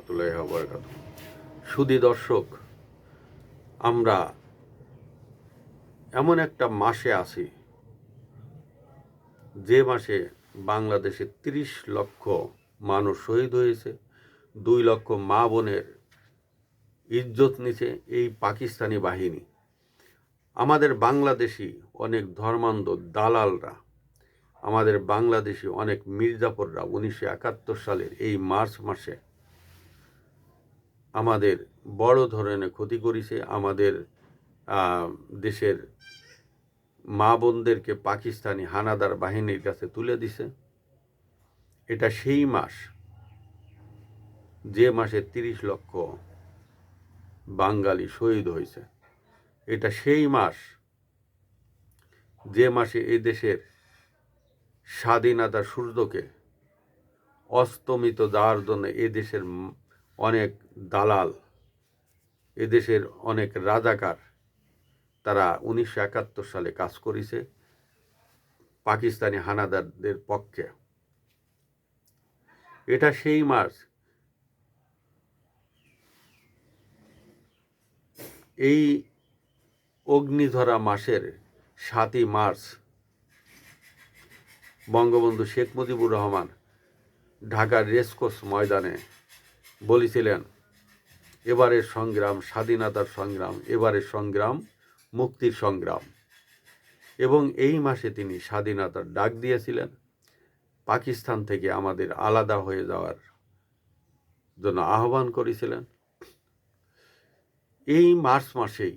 রহমতুল্লাহি ওয়া বারাকাতুহু। সুধী দর্শক, আমরা এমন একটা মাসে আছি যে মাসে বাংলাদেশে ৩০ লক্ষ মানুষ শহীদ হয়েছে, ২ লক্ষ মা বোনের ইজ্জত নিছে এই পাকিস্তানি বাহিনী। আমাদের বাংলাদেশি অনেক ধর্মান্ধ দালালরা, আমাদের বাংলাদেশি অনেক মির্জাফররা ১৯৭১ সালের এই মার্চ মাসে আমাদের বড় ধরনের ক্ষতি করেছে। আমাদের দেশের মা বোনদেরকে পাকিস্তানি হানাদার বাহিনীর কাছে তুলে দিছে। এটা সেই মাস যে মাসে ৩০ লক্ষ বাঙালি শহীদ হয়েছে। এটা সেই মাস যে মাসে এই দেশের স্বাধীনতার সূর্যকে অস্তমিত যাওয়ার জন্য এদেশের অনেক দালাল, এদেশের অনেক রাজাকার, তারা ১৯৭১ সালে কাজ করেছে পাকিস্তানি হানাদারদের পক্ষে। এটা সেই মাস। এই অগ্নিধরা মাসের ৭ই মার্চ বঙ্গবন্ধু শেখ মুজিবুর রহমান ঢাকার রেসকোর্স ময়দানে বলেছিলেন, এবারের সংগ্রাম স্বাধীনতার সংগ্রাম, এবারের সংগ্রাম মুক্তির সংগ্রাম। এবং এই মাসে তিনি স্বাধীনতার ডাক দিয়েছিলেন, পাকিস্তান থেকে আমাদের আলাদা হয়ে যাওয়ার জন্য আহ্বান করেছিলেন। এই মার্চ মাসেই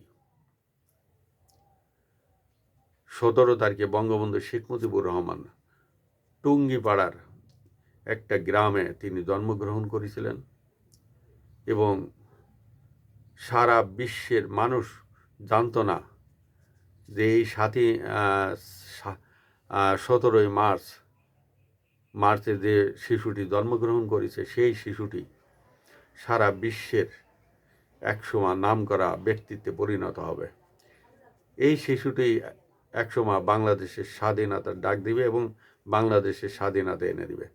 ১৭ তারিখে বঙ্গবন্ধু শেখ মুজিবুর রহমান টুঙ্গিপাড়ার একটা গ্রামে তিনি জন্মগ্রহণ করেছিলেন এবং সারা বিশ্বের মানুষ জানত না যে এই ১৭ই মার্চে যে শিশুটি জন্মগ্রহণ করেছে সেই শিশুটি সারা বিশ্বের একসময় নামকরা ব্যক্তিত্বে পরিণত হবে। এই শিশুটি একসময় বাংলাদেশের স্বাধীনতার ডাক দিবে এবং বাংলাদেশের স্বাধীনতা এনে দিবে।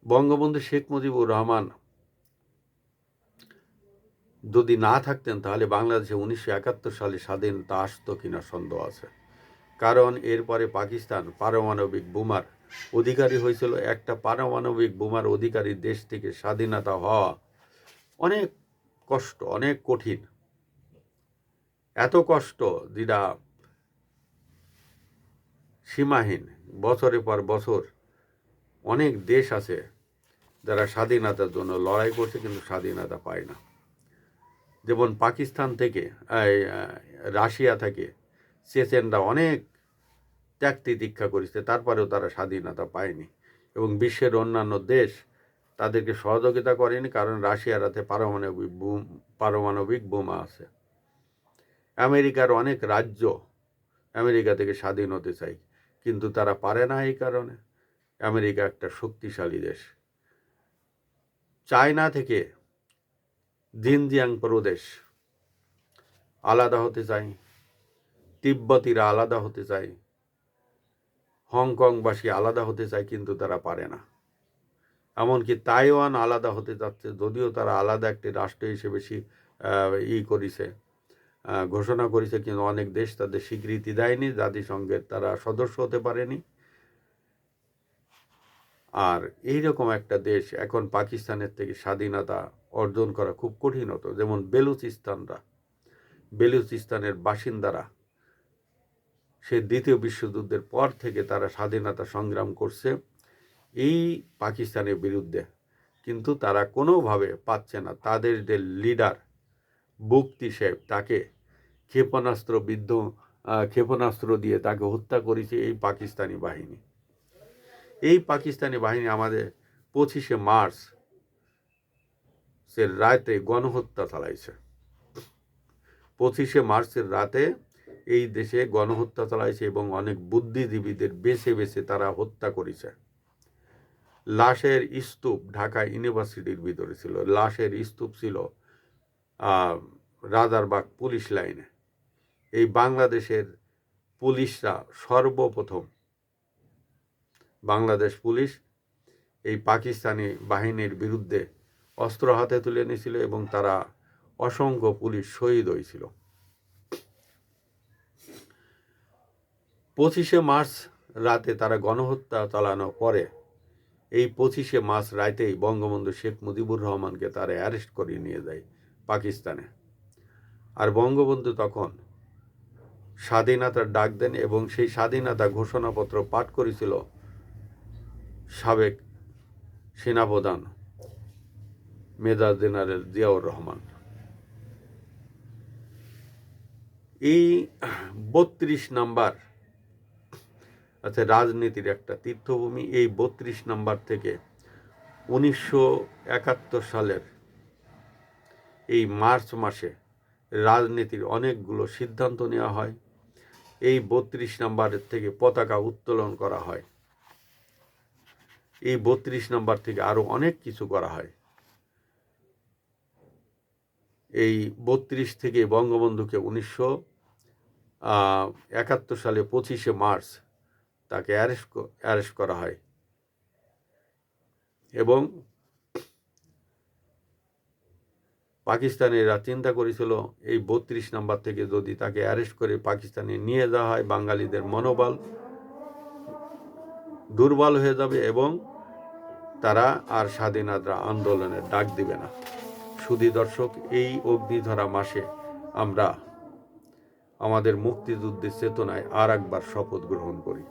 বঙ্গবন্ধু শেখ মুজিবুর রহমান যদি না থাকতেন তাহলে বাংলাদেশে ১৯৭১ সালে স্বাধীনতা আসতো কিনা সন্দেহ আছে। কারণ এরপরে পাকিস্তান পারমাণবিক বোমার অধিকারী হয়েছিল। একটা পারমাণবিক বোমার অধিকারী দেশ থেকে স্বাধীনতা হওয়া অনেক কষ্ট, অনেক কঠিন। এত কষ্ট যেটা সীমাহীন। বছরের পর বছর অনেক দেশ আছে যারা স্বাধীনতার জন্য লড়াই করছে কিন্তু স্বাধীনতা পায় না। যেমন পাকিস্তান থেকে, রাশিয়া থেকে চেচেনরা অনেক ত্যাগ তিতিক্ষা করেছে, তারপরেও তারা স্বাধীনতা পায়নি। এবং বিশ্বের অন্যান্য দেশ তাদেরকে সহযোগিতা করেনি, কারণ রাশিয়ার হাতে পারমাণবিক বোমা আছে। আমেরিকার অনেক রাজ্য আমেরিকা থেকে স্বাধীন হতে চায়, কিন্তু তারা পারে না। এই কারণে আমেরিকা একটা শক্তিশালী দেশ। চায়না থেকে জিনজিয়াং প্রদেশ আলাদা হতে চায়, তিব্বতীরা আলাদা হতে চায়, হংকংবাসী আলাদা হতে চায়, কিন্তু তারা পারে না। এমনকি তাইওয়ান আলাদা হতে যাচ্ছে, যদিও তারা আলাদা একটি রাষ্ট্র হিসেবে করেছে, ঘোষণা করেছে, কিন্তু অনেক দেশ তাদের স্বীকৃতি দেয়নি, জাতিসংঘের তারা সদস্য হতে পারেনি। আর এইরকম একটা দেশ এখন পাকিস্তানের থেকে স্বাধীনতা অর্জন করা খুব কঠিন হতো। যেমন বেলুচিস্তানের বাসিন্দারা সে দ্বিতীয় বিশ্বযুদ্ধের পর থেকে তারা স্বাধীনতা সংগ্রাম করছে এই পাকিস্তানের বিরুদ্ধে, কিন্তু তারা কোনোভাবে পাচ্ছে না। তাদের যে লিডার বুকতি সাহেব, তাকে ক্ষেপণাস্ত্র দিয়ে তাকে হত্যা করেছে এই পাকিস্তানি বাহিনী। এই পাকিস্তানি বাহিনী আমাদের ২৫শে মার্চের রাতে গণহত্যা চালাইছে। ২৫শে মার্চের রাতে এই দেশে গণহত্যা চালাইছে এবং অনেক বুদ্ধিজীবীদের বেছে বেছে তারা হত্যা করেছে। লাশের স্তূপ ঢাকা ইউনিভার্সিটির ভিতরে ছিল, লাশের স্তূপ ছিল রাজারবাগ পুলিশ লাইনে। এই বাংলাদেশের পুলিশরা সর্বপ্রথম, বাংলাদেশ পুলিশ এই পাকিস্তানি বাহিনীর বিরুদ্ধে অস্ত্র হাতে তুলে নিয়েছিল এবং তারা অসংখ্য পুলিশ শহীদ হয়েছিল। 25শে মার্চ রাতে তারা গণহত্যা চালানোর পরে এই 25শে মার্চ রাতেই বঙ্গবন্ধু শেখ মুজিবুর রহমানকে তারা অ্যারেস্ট করে নিয়ে যায় পাকিস্তানে। আর বঙ্গবন্ধু তখন স্বাধীনতার ডাক দেন এবং সেই স্বাধীনতা ঘোষণাপত্র পাঠ করেছিল সাবেক সেনাপ্রধান মেজর জেনারেল জিয়াউর রহমান। এই 32 নাম্বার আছে রাজনীতির একটা তীর্থভূমি। এই 32 নাম্বার থেকে 1971 সালের এই মার্চ মাসে রাজনীতির অনেকগুলো সিদ্ধান্ত নেওয়া হয়। এই 32 নাম্বারের থেকে পতাকা উত্তোলন করা হয়। এই 32 নাম্বার থেকে আরো অনেক কিছু করা হয়। এই 32 থেকে বঙ্গবন্ধুকে 1971 সালে 25শে মার্চ তাকে অ্যারেস্ট করা হয় এবং পাকিস্তানিরা চিন্তা করেছিল এই 32 নাম্বার থেকে যদি তাকে অ্যারেস্ট করে পাকিস্তানে নিয়ে যাওয়া হয়, বাঙালিদের মনোবল দুর্বল হয়ে যাবে এবং তারা আর স্বাধীনতা আন্দোলনের ডাক দিবে না। সুধী দর্শক, এই অগ্নিধরা মাসে আমরা আমাদের মুক্তিযুদ্ধের চেতনায় আর একবার শপথ গ্রহণ করি।